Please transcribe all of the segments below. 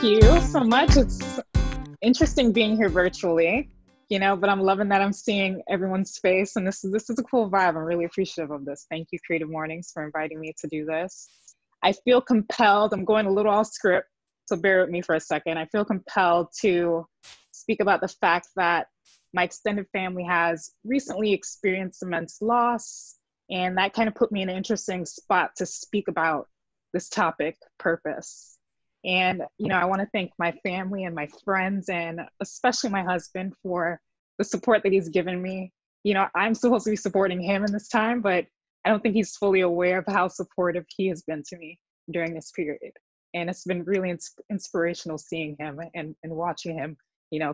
Thank you so much. It's interesting being here virtually, but I'm loving that I'm seeing everyone's face, and this is a cool vibe. I'm really appreciative of this. Thank you, Creative Mornings, for inviting me to do this. I feel compelled, I'm going a little off script, so bear with me for a second. I feel compelled to speak about the fact that my extended family has recently experienced immense loss, and that kind of put me in an interesting spot to speak about this topic, purpose. And, I want to thank my family and my friends, and especially my husband, for the support that he's given me. I'm supposed to be supporting him in this time, but I don't think he's fully aware of how supportive he has been to me during this period. And it's been really inspirational seeing him and watching him,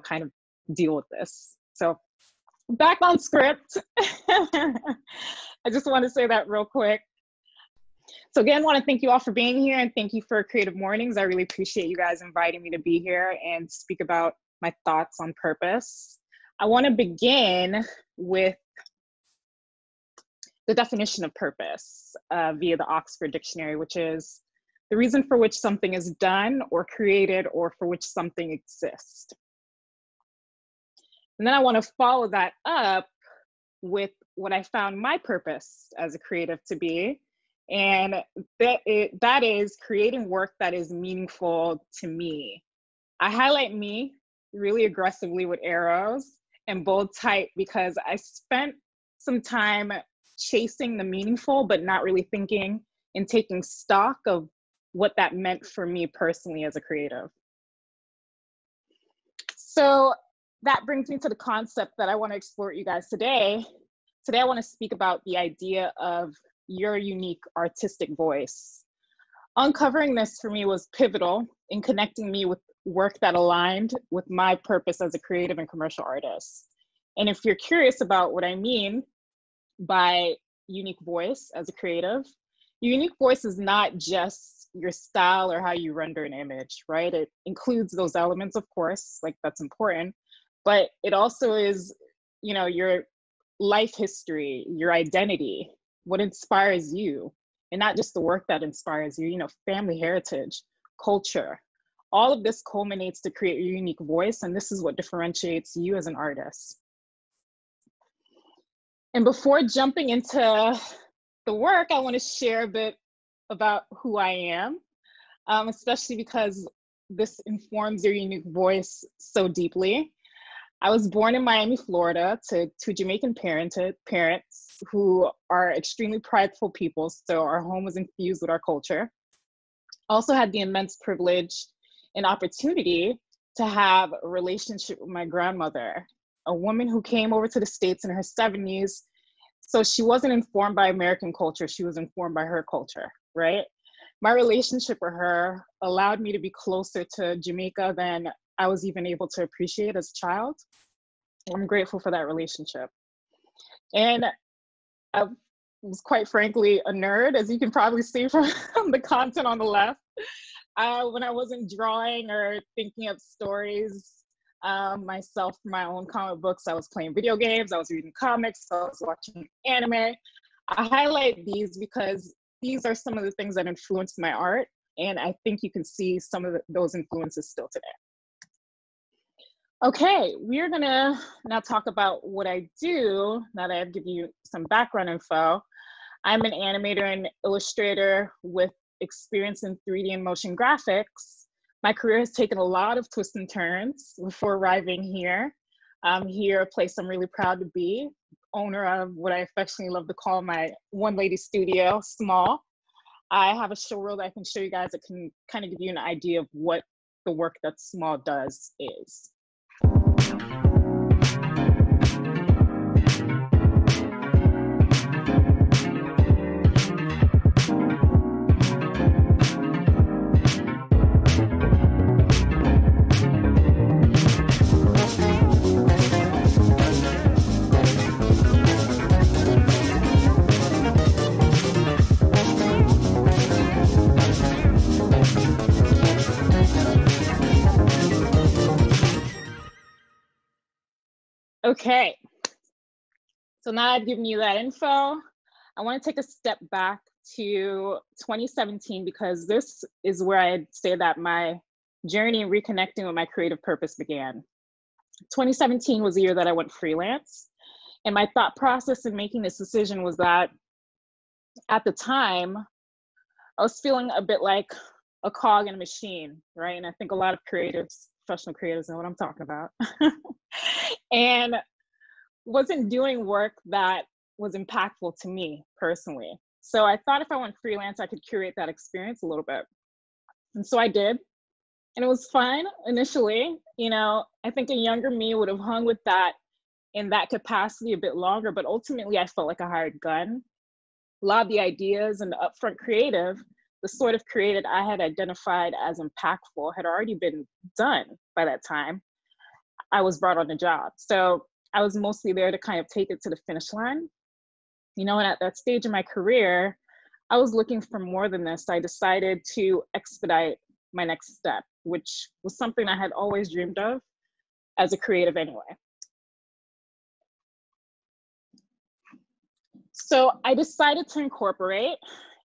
kind of deal with this. So back on script. I just want to say that real quick. So again, I want to thank you all for being here, and thank you for Creative Mornings. I really appreciate you guys inviting me to be here and speak about my thoughts on purpose. I want to begin with the definition of purpose via the Oxford Dictionary, which is the reason for which something is done or created, or for which something exists. And then I want to follow that up with what I found my purpose as a creative to be. And that is creating work that is meaningful to me. I highlight me really aggressively with arrows and bold type because I spent some time chasing the meaningful, but not really thinking and taking stock of what that meant for me personally as a creative. So that brings me to the concept that I want to explore with you guys today. Today, I want to speak about the idea of your unique artistic voice. Uncovering this for me was pivotal in connecting me with work that aligned with my purpose as a creative and commercial artist. And if you're curious about what I mean by unique voice as a creative, your unique voice is not just your style or how you render an image, right? It includes those elements, of course, like that's important, but it also is, your life history, your identity, what inspires you, and not just the work that inspires you, family heritage, culture. All of this culminates to create your unique voice, and this is what differentiates you as an artist. And before jumping into the work, I want to share a bit about who I am, especially because this informs your unique voice so deeply. I was born in Miami, Florida, to Jamaican parents who are extremely prideful people, so our home was infused with our culture. Also had the immense privilege and opportunity to have a relationship with my grandmother, a woman who came over to the States in her 70s. So she wasn't informed by American culture, she was informed by her culture, right? My relationship with her allowed me to be closer to Jamaica than I was even able to appreciate as a child. I'm grateful for that relationship. And I was quite frankly a nerd, as you can probably see from the content on the left. When I wasn't drawing or thinking up stories myself for my own comic books, I was playing video games, I was reading comics, I was watching anime. I highlight these because these are some of the things that influenced my art, and I think you can see some of those influences still today. Okay, we're gonna now talk about what I do, now that I've given you some background info. I'm an animator and illustrator with experience in 3D and motion graphics. My career has taken a lot of twists and turns before arriving here. Here, a place I'm really proud to be, owner of what I affectionately love to call my one-lady studio, Small. I have a show reel that I can show you guys that can kind of give you an idea of what the work that Small does is. Okay, so now I've given you that info. I want to take a step back to 2017 because this is where I'd say that my journey in reconnecting with my creative purpose began. 2017 was the year that I went freelance. And my thought process in making this decision was that at the time, I was feeling a bit like a cog in a machine, right? And I think a lot of creatives, professional creatives, know what I'm talking about. And wasn't doing work that was impactful to me personally. So I thought if I went freelance, I could curate that experience a little bit. And so I did. And it was fun initially. You know, I think a younger me would have hung with that in that capacity a bit longer, but ultimately I felt like a hired gun. A lot of the ideas and the upfront creative, the sort of creative I had identified as impactful, had already been done by that time. I was brought on the job. So I was mostly there to kind of take it to the finish line. You know, and at that stage in my career, I was looking for more than this. I decided to expedite my next step, which was something I had always dreamed of as a creative anyway. So I decided to incorporate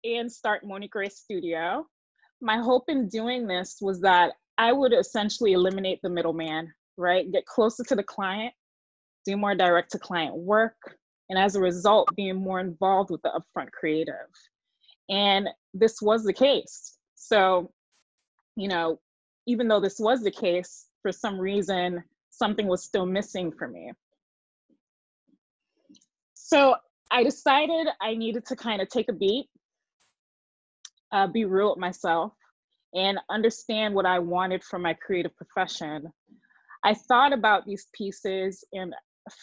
and start Monique Wray Studio. My hope in doing this was that I would essentially eliminate the middleman, right? Get closer to the client, do more direct to client work, and as a result, being more involved with the upfront creative. And this was the case. So, you know, even though this was the case, for some reason, something was still missing for me. So I decided I needed to kind of take a beat, be real with myself, and understand what I wanted from my creative profession. I thought about these pieces and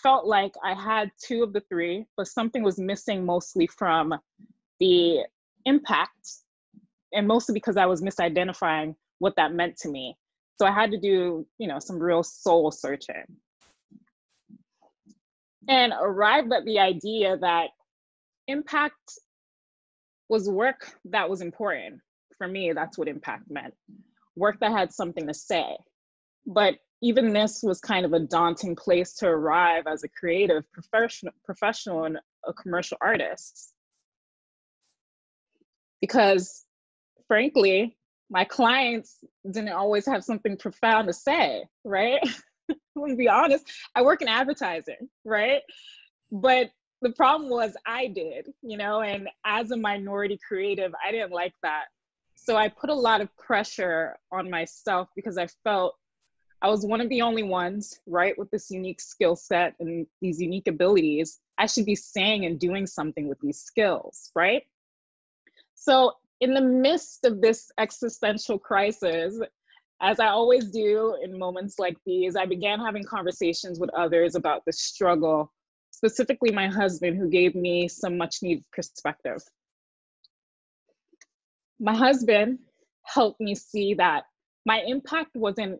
felt like I had two of the three, but something was missing, mostly from the impact, and mostly because I was misidentifying what that meant to me. So I had to do, you know, some real soul searching. And arrived at the idea that impact was work that was important. For me, that's what impact meant. Work that had something to say. But even this was kind of a daunting place to arrive as a creative professional and a commercial artist. Because frankly, my clients didn't always have something profound to say, right? To be honest, I work in advertising, right? But the problem was I did, you know, and as a minority creative, I didn't like that. So I put a lot of pressure on myself because I felt I was one of the only ones, right, with this unique skill set and these unique abilities. I should be saying and doing something with these skills, right? So in the midst of this existential crisis, as I always do in moments like these, I began having conversations with others about the struggle, specifically my husband, who gave me some much needed perspective. My husband helped me see that my impact wasn't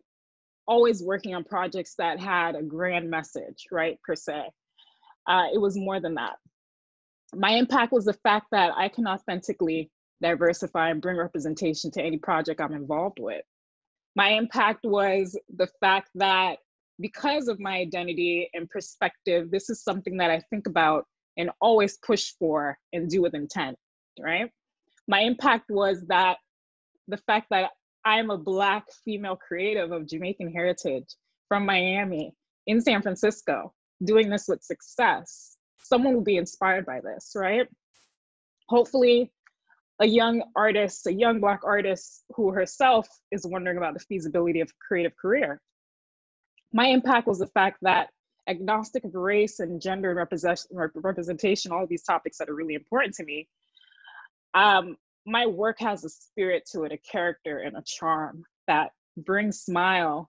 always working on projects that had a grand message, right, per se. It was more than that. My impact was the fact that I can authentically diversify and bring representation to any project I'm involved with. My impact was the fact that because of my identity and perspective, this is something that I think about and always push for and do with intent, right? My impact was that the fact that I am a Black female creative of Jamaican heritage from Miami in San Francisco, doing this with success. Someone will be inspired by this, right? Hopefully, a young artist, a young Black artist who herself is wondering about the feasibility of a creative career. My impact was the fact that agnostic of race and gender and representation, all of these topics that are really important to me, my work has a spirit to it, a character and a charm that brings smiles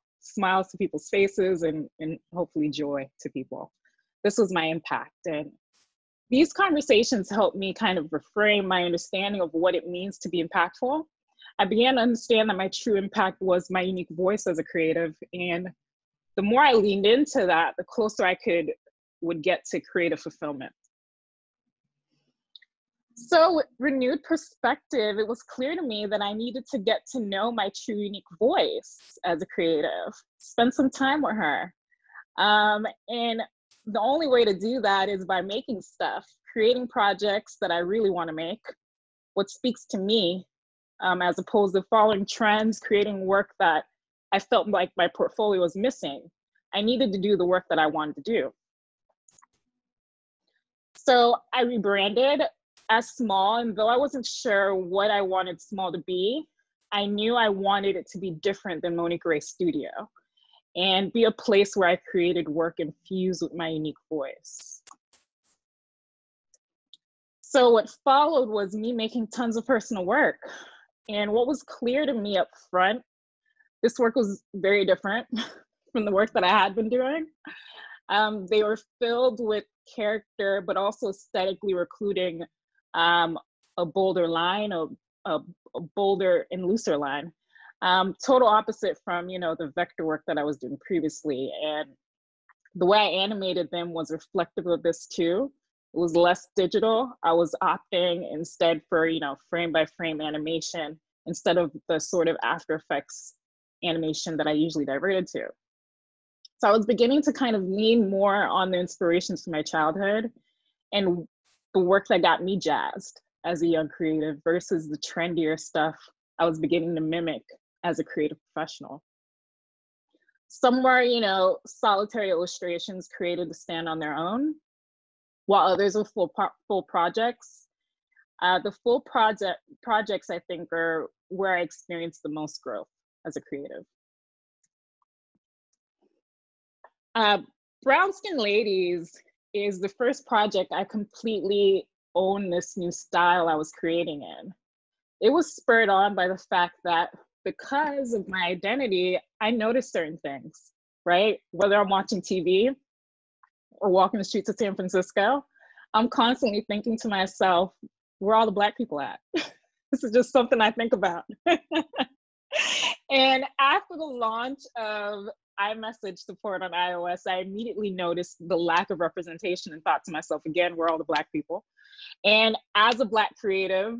to people's faces and hopefully joy to people. This was my impact. And these conversations helped me kind of reframe my understanding of what it means to be impactful. I began to understand that my true impact was my unique voice as a creative. And the more I leaned into that, the closer I would get to creative fulfillment. So with renewed perspective, it was clear to me that I needed to get to know my true unique voice as a creative, spend some time with her. And the only way to do that is by making stuff, creating projects that I really want to make, what speaks to me, as opposed to following trends, creating work that I felt like my portfolio was missing. I needed to do the work that I wanted to do. So I rebranded as Small, and though I wasn't sure what I wanted Small to be, I knew I wanted it to be different than Monique Wray Studio and be a place where I created work infused with my unique voice. So what followed was me making tons of personal work. And what was clear to me up front, this work was very different from the work that I had been doing. They were filled with character, but also aesthetically recluding a bolder line, a bolder and looser line. Total opposite from, the vector work that I was doing previously. And the way I animated them was reflective of this too. It was less digital. I was opting instead for, frame by frame animation instead of the sort of After Effects animation that I usually diverted to. So I was beginning to kind of lean more on the inspirations from my childhood and the work that got me jazzed as a young creative versus the trendier stuff I was beginning to mimic as a creative professional. Some were, solitary illustrations created to stand on their own, while others were full projects. The full projects, I think, are where I experienced the most growth as a creative. Brown Skin Ladies is the first project I completely owned this new style I was creating in. It was spurred on by the fact that because of my identity, I noticed certain things, right? Whether I'm watching TV or walking the streets of San Francisco, I'm constantly thinking to myself, where are all the Black people at? This is just something I think about. And after the launch of iMessage support on iOS, I immediately noticed the lack of representation and thought to myself, again, where are all the Black people? And as a Black creative,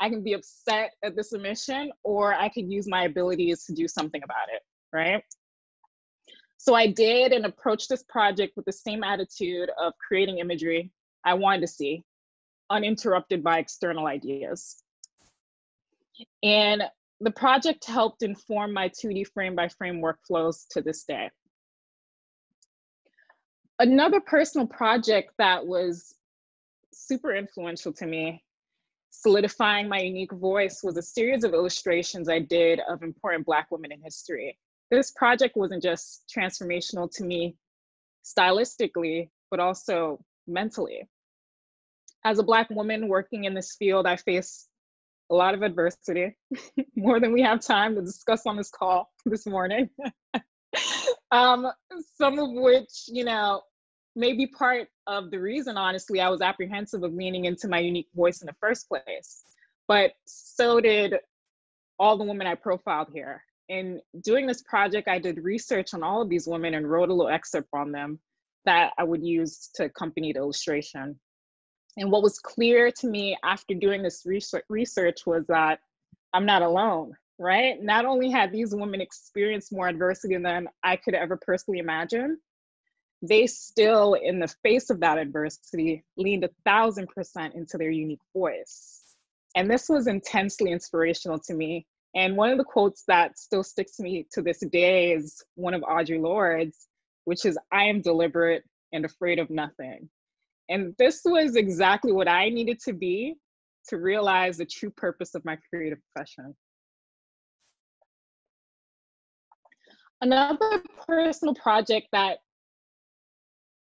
I can be upset at this omission, or I could use my abilities to do something about it, right? So I did and approached this project with the same attitude of creating imagery I wanted to see, uninterrupted by external ideas. And the project helped inform my 2D frame by frame workflows to this day. Another personal project that was super influential to me, solidifying my unique voice, was a series of illustrations I did of important Black women in history. This project wasn't just transformational to me stylistically, but also mentally. As a Black woman working in this field, I faced a lot of adversity, more than we have time to discuss on this call this morning. Some of which, may be part of the reason, honestly, I was apprehensive of leaning into my unique voice in the first place. But so did all the women I profiled here. In doing this project, I did research on all of these women and wrote a little excerpt on them that I would use to accompany the illustration. And what was clear to me after doing this research was that I'm not alone, right? Not only had these women experienced more adversity than I could ever personally imagine, they still, in the face of that adversity, leaned 1,000% into their unique voice. And this was intensely inspirational to me. And one of the quotes that still sticks to me to this day is one of Audre Lorde's, which is, "I am deliberate and afraid of nothing." And this was exactly what I needed to be to realize the true purpose of my creative profession. Another personal project that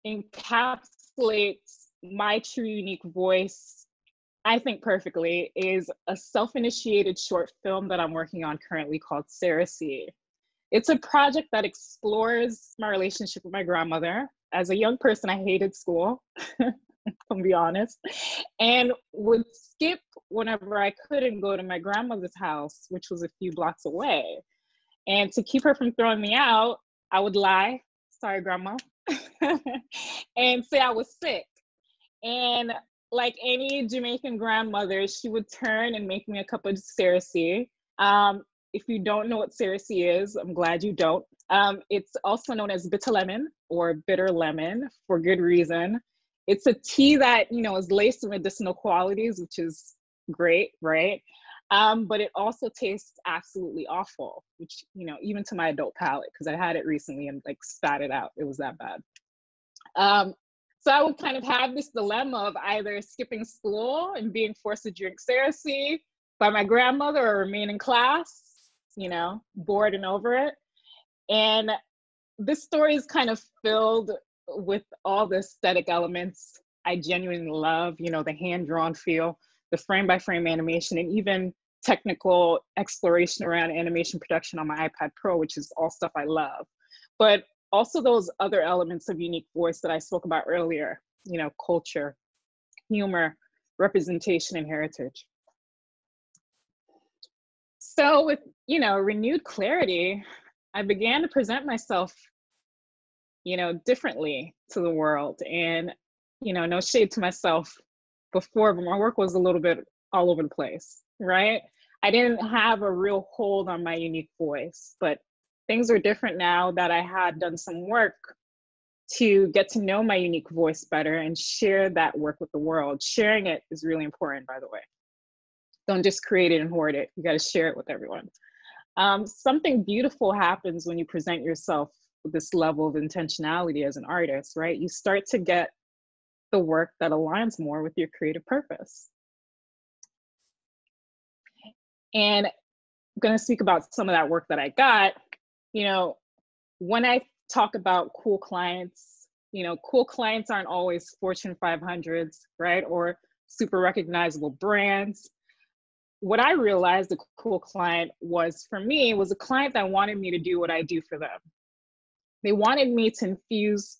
encapsulates my true unique voice, I think perfectly, is a self-initiated short film that I'm working on currently called Sarah C. It's a project that explores my relationship with my grandmother. As a young person, I hated school, I'll be honest, and would skip whenever I could and go to my grandmother's house, which was a few blocks away. And to keep her from throwing me out, I would lie, "Sorry, grandma," and say I was sick. And like any Jamaican grandmother, she would turn and make me a cup of Cerasee. If you don't know what Cerasee is, I'm glad you don't. It's also known as bitter lemon or bitter lemon, for good reason. It's a tea that, is laced with medicinal qualities, which is great, right? But it also tastes absolutely awful, which, you know, even to my adult palate, because I had it recently and like spat it out. It was that bad. So I would kind of have this dilemma of either skipping school and being forced to drink Cersei by my grandmother, or remain in class, you know, bored and over it. And this story is kind of filled with all the aesthetic elements I genuinely love, you know, the hand-drawn feel, the frame-by-frame animation, and even technical exploration around animation production on my iPad Pro, which is all stuff I love. But also those other elements of unique voice that I spoke about earlier, you know, culture, humor, representation, and heritage. So with, you know, renewed clarity, I began to present myself, you know, differently to the world. And, you know, no shade to myself before, but my work was a little bit all over the place, right? I didn't have a real hold on my unique voice, but things are different now that I had done some work to get to know my unique voice better and share that work with the world. Sharing it is really important, by the way. Don't just create it and hoard it. You got to share it with everyone. Something beautiful happens when you present yourself with this level of intentionality as an artist, right? You start to get the work that aligns more with your creative purpose. And I'm going to speak about some of that work that I got. You know, when I talk about cool clients, you know, cool clients aren't always Fortune 500s, right? Or super recognizable brands. What I realized a cool client was, for me, was a client that wanted me to do what I do for them. They wanted me to infuse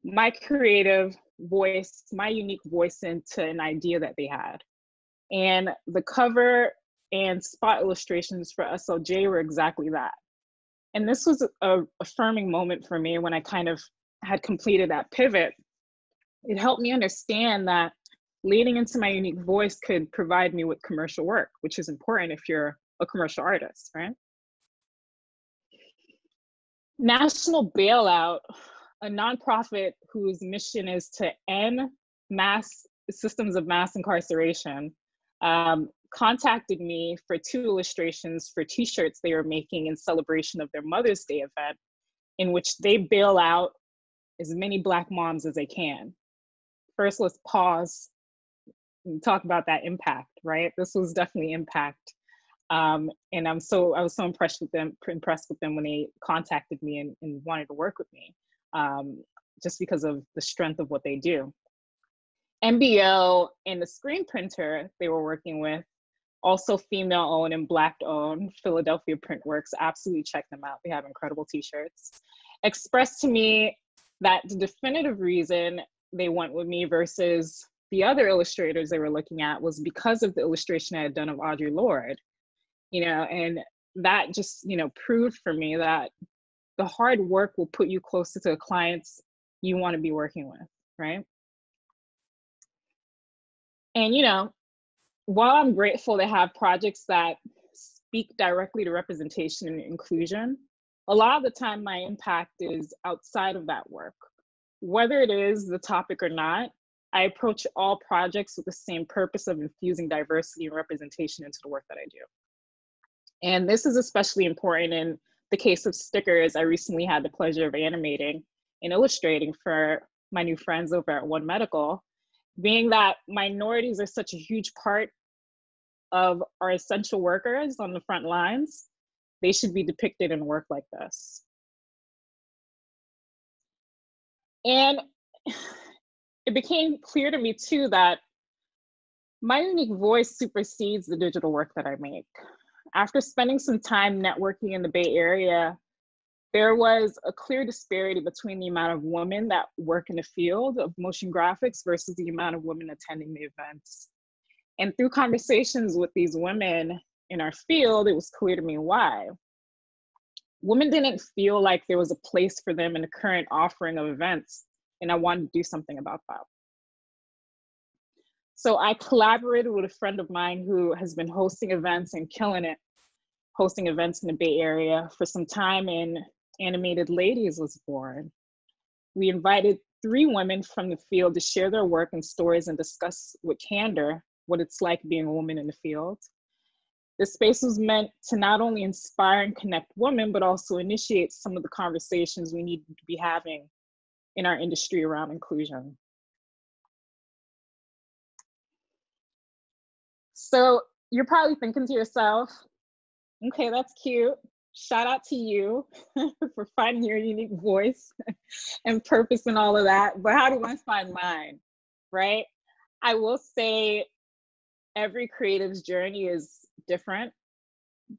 my creative voice, my unique voice, into an idea that they had. And the cover and spot illustrations for SLJ were exactly that. And this was a affirming moment for me when I kind of had completed that pivot. It helped me understand that leaning into my unique voice could provide me with commercial work, which is important if you're a commercial artist, right? National Bailout, a nonprofit whose mission is to end mass systems of mass incarceration, contacted me for 2 illustrations for t-shirts they were making in celebration of their Mother's Day event, in which they bail out as many Black moms as they can. First, let's pause and talk about that impact, right? This was definitely impact. And I was so impressed with them when they contacted me and wanted to work with me, just because of the strength of what they do. MBO and the screen printer they were working with, also female owned and Black owned, Philadelphia Printworks, absolutely check them out. They have incredible t-shirts. Expressed to me that the definitive reason they went with me versus the other illustrators they were looking at was because of the illustration I had done of Audre Lorde, you know, and that just, you know, proved for me that the hard work will put you closer to the clients you want to be working with, right? And, you know, while I'm grateful to have projects that speak directly to representation and inclusion, a lot of the time my impact is outside of that work. Whether it is the topic or not, I approach all projects with the same purpose of infusing diversity and representation into the work that I do. And this is especially important in the case of stickers I recently had the pleasure of animating and illustrating for my new friends over at One Medical. Being that minorities are such a huge part of our essential workers on the front lines, they should be depicted in work like this. And it became clear to me too that my unique voice supersedes the digital work that I make. After spending some time networking in the Bay Area, there was a clear disparity between the amount of women that work in the field of motion graphics versus the amount of women attending the events. And through conversations with these women in our field, it was clear to me why. Women didn't feel like there was a place for them in the current offering of events, and I wanted to do something about that. So I collaborated with a friend of mine who has been hosting events and killing it, hosting events in the Bay Area for some time, and Animated Ladies was born. We invited 3 women from the field to share their work and stories and discuss with candor what it's like being a woman in the field. This space was meant to not only inspire and connect women, but also initiate some of the conversations we need to be having in our industry around inclusion. So you're probably thinking to yourself, okay, that's cute. Shout out to you for finding your unique voice and purpose and all of that. But how do I find mine, right? I will say every creative's journey is different,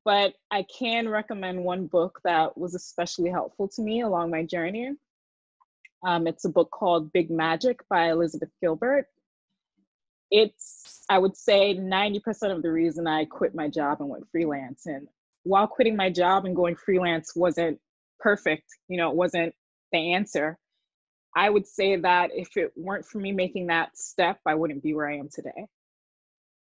but I can recommend one book that was especially helpful to me along my journey. It's a book called Big Magic by Elizabeth Gilbert. It's, I would say, 90% of the reason I quit my job and went freelance. And while quitting my job and going freelance wasn't perfect, you know, it wasn't the answer, I would say that if it weren't for me making that step, I wouldn't be where I am today.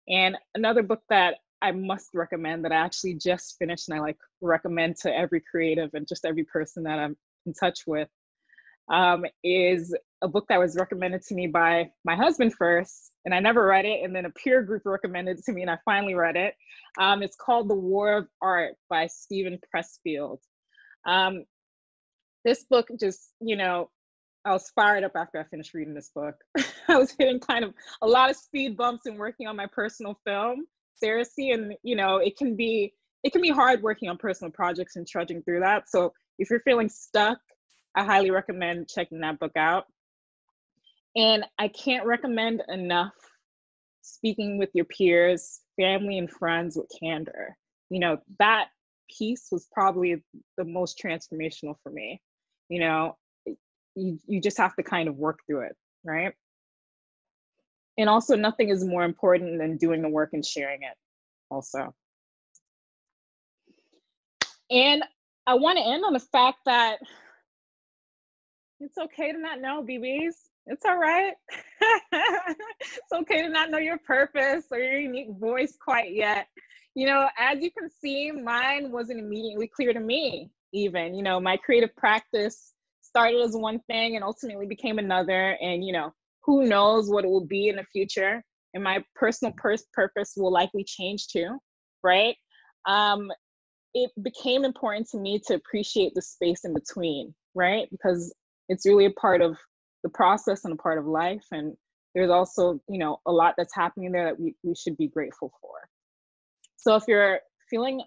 And another book that I must recommend that I actually just finished and I like recommend to every creative and just every person that I'm in touch with is a book that was recommended to me by my husband first, and I never read it, and then a peer group recommended it to me and I finally read it. It's called The War of Art by Steven Pressfield. This book just, you know, I was fired up after I finished reading this book. I was hitting kind of a lot of speed bumps and working on my personal film, seriously, and you know, it can be hard working on personal projects and trudging through that. So if you're feeling stuck, I highly recommend checking that book out. And I can't recommend enough speaking with your peers, family, and friends with candor. You know, that piece was probably the most transformational for me. You know, you just have to kind of work through it, right? And also, nothing is more important than doing the work and sharing it also. And I want to end on the fact that it's okay to not know, BBs. It's all right. It's okay to not know your purpose or your unique voice quite yet. You know, as you can see, mine wasn't immediately clear to me even. You know, my creative practice started as one thing and ultimately became another. And, you know, who knows what it will be in the future. And my personal purpose will likely change too, right? It became important to me to appreciate the space in between, right? Because it's really a part of the process and a part of life. And there's also, you know, a lot that's happening there that we should be grateful for. So if you're feeling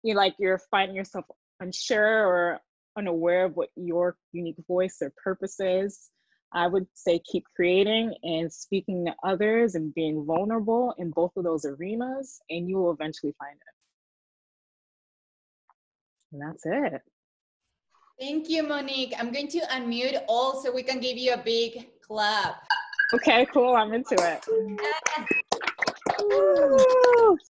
like you're finding yourself unsure or unaware of what your unique voice or purpose is, I would say keep creating and speaking to others and being vulnerable in both of those arenas, and you will eventually find it. And that's it. Thank you, Monique. I'm going to unmute all so we can give you a big clap. Okay, cool. I'm into it.